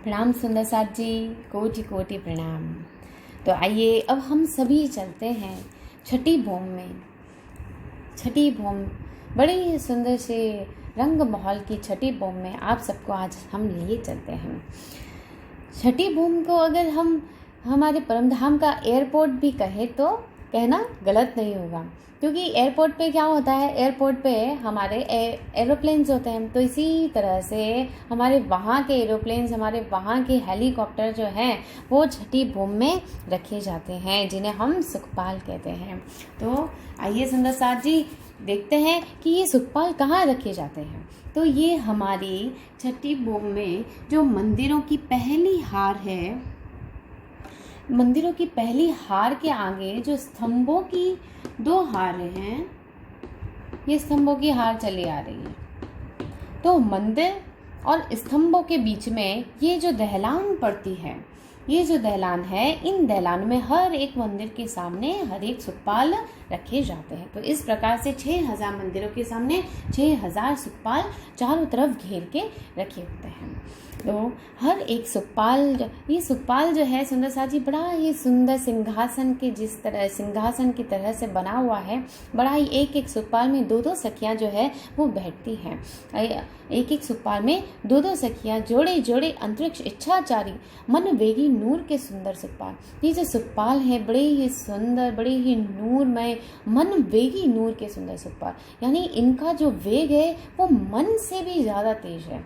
प्रणाम सुंदर साथ जी, कोटि कोटि प्रणाम। तो आइए अब हम सभी चलते हैं छठी भूम में। छठी भूम बड़ी ही सुंदर से रंग महल की छठी भूम में आप सबको आज हम लिए चलते हैं। छठी भूम को अगर हम हमारे परमधाम का एयरपोर्ट भी कहे तो कहना गलत नहीं होगा, क्योंकि एयरपोर्ट पे क्या होता है, एयरपोर्ट पे हमारे एरोप्लेन्स होते हैं। तो इसी तरह से हमारे वहाँ के एरोप्लेन्स, हमारे वहाँ के हेलीकॉप्टर जो हैं वो छठी भूम में रखे जाते हैं, जिन्हें हम सुखपाल कहते हैं। तो आइए सुंदर साथ जी देखते हैं कि ये सुखपाल कहाँ रखे जाते हैं। तो ये हमारी छठी भूम में जो मंदिरों की पहली हार है, मंदिरों की पहली हार के आगे जो स्तंभों की दो हार हैं, ये स्तंभों की हार चली आ रही है। तो मंदिर और स्तंभों के बीच में ये जो दहलान पड़ती है, ये जो दहलान है, इन दहलान में हर एक मंदिर के सामने हर एक सुखपाल रखे जाते हैं। तो इस प्रकार से 6000 मंदिरों के सामने 6000 सुखपाल चारों तरफ घेर के रखे होते हैं। तो हर एक सुखपाल, ये सुखपाल जो है सुंदर साथ जी बड़ा ही सुंदर सिंहासन के जिस तरह सिंहासन की तरह से बना हुआ है। बड़ा ही एक एक सुखपाल में दो दो सखियाँ जो है वो बैठती हैं। एक एक सुखपाल में दो दो सखियाँ, जोड़े जोड़े अंतरिक्ष इच्छाचारी मन वेगी नूर के सुंदर सुखपाल। ये जो सुखपाल है बड़े ही सुंदर, बड़े ही नूरमय, मन वेगी नूर के सुंदर सुखपाल, यानी इनका जो वेग है वो मन से भी ज़्यादा तेज है।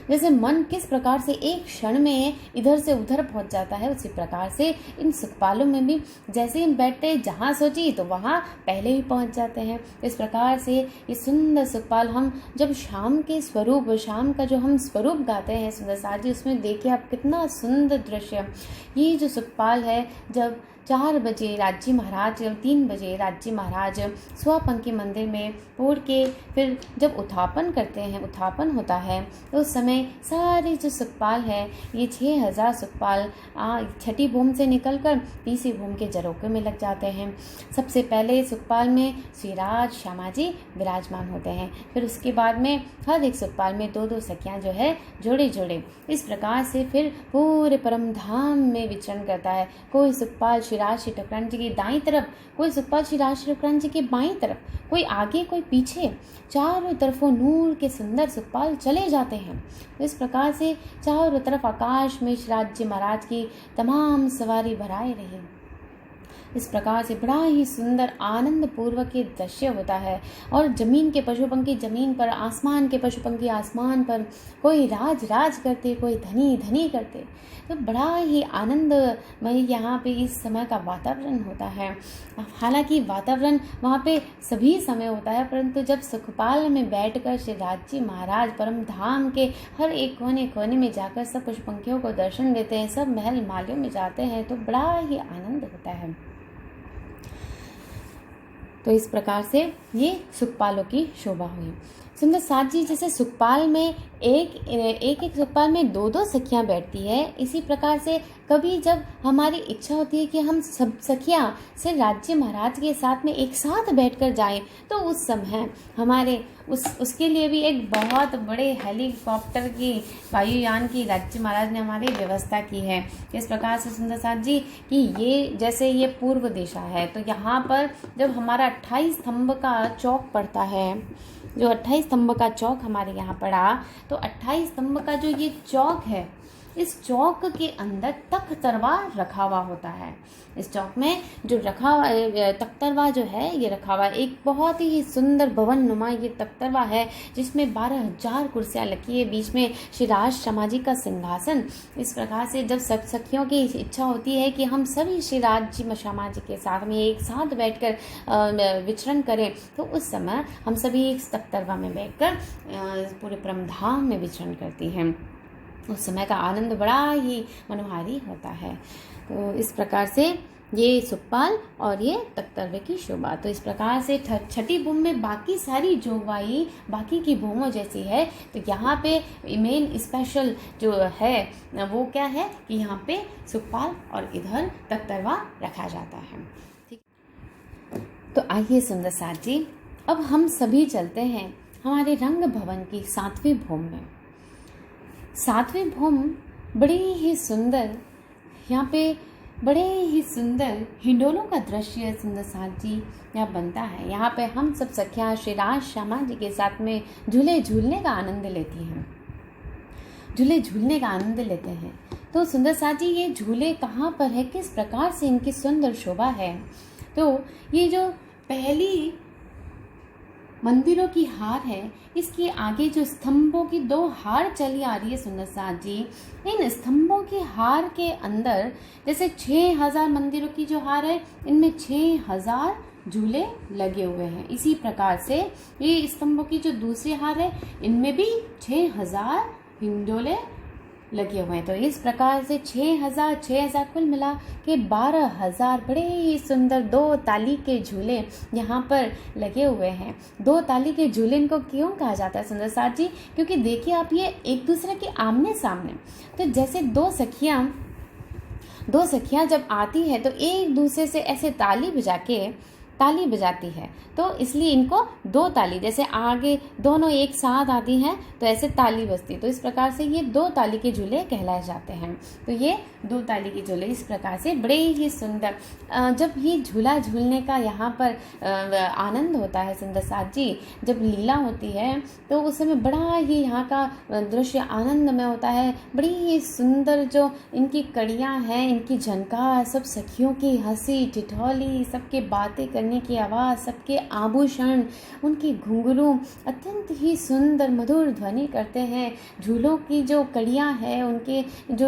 जैसे मन किस प्रकार से एक क्षण में इधर से उधर पहुंच जाता है, उसी प्रकार से इन सुखपालों में भी जैसे ही बैठते जहाँ सोची तो वहाँ पहले ही पहुंच जाते हैं। इस प्रकार से ये सुंदर सुखपाल हम जब शाम के स्वरूप, शाम का जो हम स्वरूप गाते हैं सुंदर साथ जी, उसमें देखिए आप कितना सुंदर दृश्य। ये जो सुखपाल है जब 4 बजे राज्य महाराज, 3 बजे राज्य महाराज स्वपंखी मंदिर में उड़ के फिर जब उत्थापन करते हैं, उत्थापन होता है, तो उस समय सारे जो सुखपाल है, ये 6000 सुखपाल छठी भूम से निकलकर तीसरी भूम के जरोके में लग जाते हैं। सबसे पहले सुखपाल में श्रीराज श्यामा जी विराजमान होते हैं, फिर उसके बाद में हर एक सुखपाल में दो दो सखियाँ जो है जोड़े जोड़े, इस प्रकार से फिर पूरे परमधाम में विचरण करता है। कोई सुखपाल श्रीराज श्री ठाकुरानी जी की दाईं तरफ, कोई सुखपाल श्रीराज श्री ठाकुरानी जी की बाईं तरफ, कोई आगे कोई पीछे, चारों तरफों नूर के सुंदर सुखपाल चले जाते हैं। इस प्रकार से चारों तरफ आकाश में श्रीराज जी महाराज की तमाम सवारी भराए रही। इस प्रकार से बड़ा ही सुंदर आनंद पूर्वक ये दृश्य होता है। और जमीन के पशु पंखी जमीन पर, आसमान के पशु पंखी आसमान पर, कोई राज राज करते, कोई धनी धनी करते। तो बड़ा ही आनंदमय यहाँ पे इस समय का वातावरण होता है। हालांकि वातावरण वहाँ पे सभी समय होता है, परंतु जब सुखपाल में बैठकर श्री राज्य महाराज परम धाम के हर एक कोने कोने में जाकर सब पशु पंखियों को दर्शन देते हैं, सब महल मालियों में जाते हैं, तो बड़ा ही आनंद होता है। तो इस प्रकार से ये सुखपालों की शोभा हुई। सुंदर साथ जी जैसे सुखपाल में एक सुखपाल में दो दो सखियाँ बैठती है, इसी प्रकार से कभी जब हमारी इच्छा होती है कि हम सब सखियाँ से राज्य महाराज के साथ में एक साथ बैठकर जाएं, तो उस समय हमारे उसके लिए भी एक बहुत बड़े हेलीकॉप्टर की, वायुयान की राज्य महाराज ने हमारी व्यवस्था की है। इस प्रकार से सुंदर साथ जी कि ये जैसे ये पूर्व दिशा है, तो यहाँ पर जब हमारा 28 स्तंभ का चौक पड़ता है, जो 28 स्तंभ का चौक हमारे यहाँ पड़ा, तो 28 स्तंभ का जो ये चौक है, इस चौक के अंदर तख्तरवा रखा हुआ होता है। इस चौक में जो रखा हुआ तख्तरवा जो है ये रखा हुआ एक बहुत ही सुंदर भवन नुमा ये तख्तरवा है, जिसमें 12000 कुर्सियाँ लगी है, बीच में श्रीराज श्यामा जी का सिंहासन। इस प्रकार से जब सब सखियों की इच्छा होती है कि हम सभी श्रीराज जी श्यामा जी के साथ में एक साथ बैठकर विचरण करें, तो उस समय हम सभी एक तख्तरवा में बैठकर पूरे परमधाम में विचरण करती हैं। उस समय का आनंद बड़ा ही मनोहारी होता है। तो इस प्रकार से ये सुखपाल और ये तख्तरवे की शोभा। तो इस प्रकार से छठी भूम में बाकी सारी जोगवाई बाकी की भूमों जैसी है, तो यहाँ पे मेन स्पेशल जो है वो क्या है कि यहाँ पे सुखपाल और इधर तख्तरवा रखा जाता है। ठीक, तो आइए सुंदर साथ जी अब हम सभी चलते हैं हमारे रंग भवन की 7वीं भूम में। 7वीं भूम बड़े ही सुंदर यहाँ पे बड़े ही सुंदर हिंडोलों का दृश्य सुंदर साथ जी यहाँ बनता है। यहाँ पे हम सब सखियाँ श्री राज श्यामा जी के साथ में झूले झूलने का आनंद लेती हैं, झूले झूलने का आनंद लेते हैं। तो सुंदर साथ जी ये झूले कहाँ पर है, किस प्रकार से इनकी सुंदर शोभा है। तो ये जो पहली मंदिरों की हार है, इसके आगे जो स्तंभों की 2 हार चली आ रही है सुंदर साथ जी, इन स्तंभों की हार के अंदर जैसे 6000 मंदिरों की जो हार है, इनमें 6000 झूले लगे हुए हैं। इसी प्रकार से ये स्तंभों की जो दूसरी हार है, इनमें भी 6000 हिंडोले लगे हुए हैं। तो इस प्रकार से 6000 कुल मिला के 12000 बड़े ही सुंदर 2 ताली के झूले यहाँ पर लगे हुए हैं। 2 ताली के झूले इनको क्यों कहा जाता है सुंदर साथ जी, क्योंकि देखिए आप ये एक दूसरे के आमने सामने, तो जैसे दो सखियाँ जब आती है तो एक दूसरे से ऐसे ताली बजाती है, तो इसलिए इनको 2 ताली, जैसे आगे दोनों एक साथ आती हैं तो ऐसे ताली बजती, तो इस प्रकार से ये 2 ताली के झूले कहलाए जाते हैं। तो ये 2 ताली के झूले इस प्रकार से बड़े ही सुंदर, जब ये झूला झूलने का यहाँ पर आनंद होता है सुंदर साथ जी, जब लीला होती है तो उस समय बड़ा ही यहाँ का दृश्य आनंदमय होता है। बड़ी ही सुंदर जो इनकी कड़ियाँ हैं, इनकी झनकार, सब सखियों की हंसी ठिठोली, सबके बातें करने की आवाज़, सबके आभूषण, उनकी घुंघरू अत्यंत ही सुंदर मधुर ध्वनि करते हैं। झूलों की जो कड़ियाँ हैं, उनके जो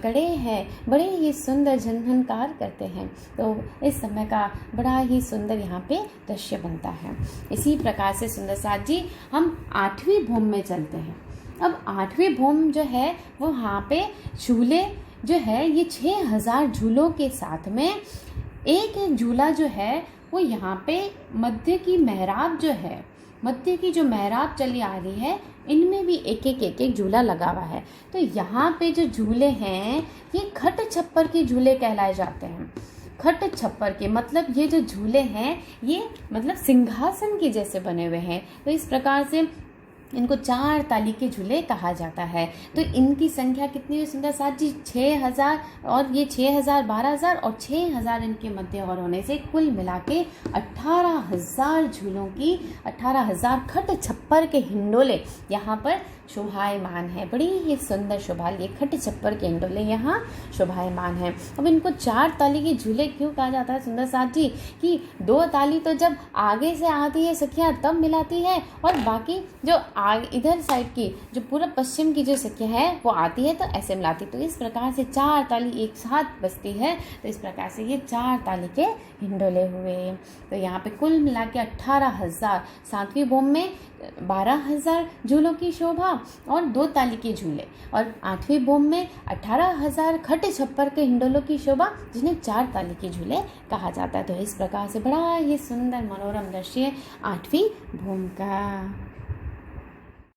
कड़े हैं, बड़े ही सुंदर झनझनकार करते हैं। तो इस समय का बड़ा ही सुंदर यहाँ पे दृश्य बनता है। इसी प्रकार से सुंदर साथ जी हम 8वीं भूम में चलते हैं। अब 8वीं भूम जो है वो यहाँ पे झूले जो है ये 6000 झूलों के साथ में एक झूला जो है वो यहाँ पे मध्य की जो मेहराब चली आ रही है, इनमें भी एक झूला लगा हुआ है। तो यहाँ पे जो झूले हैं ये खट छप्पर के झूले कहलाए जाते हैं। खट छप्पर के मतलब ये जो झूले हैं ये मतलब सिंहासन के जैसे बने हुए हैं। तो इस प्रकार से इनको 4 ताली के झूले कहा जाता है। तो इनकी संख्या कितनी है सुंदर साथ जी, 6000, और ये 6000 12000 और 6000 इनके मध्य और होने से कुल मिला के 18000 झूलों की 18000 खट छप्पर के हिंडोले यहाँ पर शोभायमान है। बड़ी ही सुंदर शोभा, ये खट छप्पर के हिंडोले यहाँ शोभायमान है। अब इनको 4 ताली के झूले क्यों कहा जाता है सुंदर साथ जी, कि 2 ताली तो जब आगे से आती है सखियाँ तब मिलाती है, और बाकी जो इधर साइड की जो पूर्व पश्चिम की जो सखियाँ है वो आती है तो ऐसे मिलाती। तो इस प्रकार से 4 ताली एक साथ बजती है। तो इस प्रकार से ये 4 ताली के हिंडोले हुए। तो यहाँ पे कुल मिला के 18000, 7वीं भूम में 12000 झूलों की शोभा और 2 ताली के झूले, और 8वीं भूम में 18000 खट छप्पर के हिंडोलों की शोभा, जिन्हें 4 ताली के झूले कहा जाता है। तो इस प्रकार से बड़ा ही सुंदर मनोरम दृश्य 8वीं भूम का।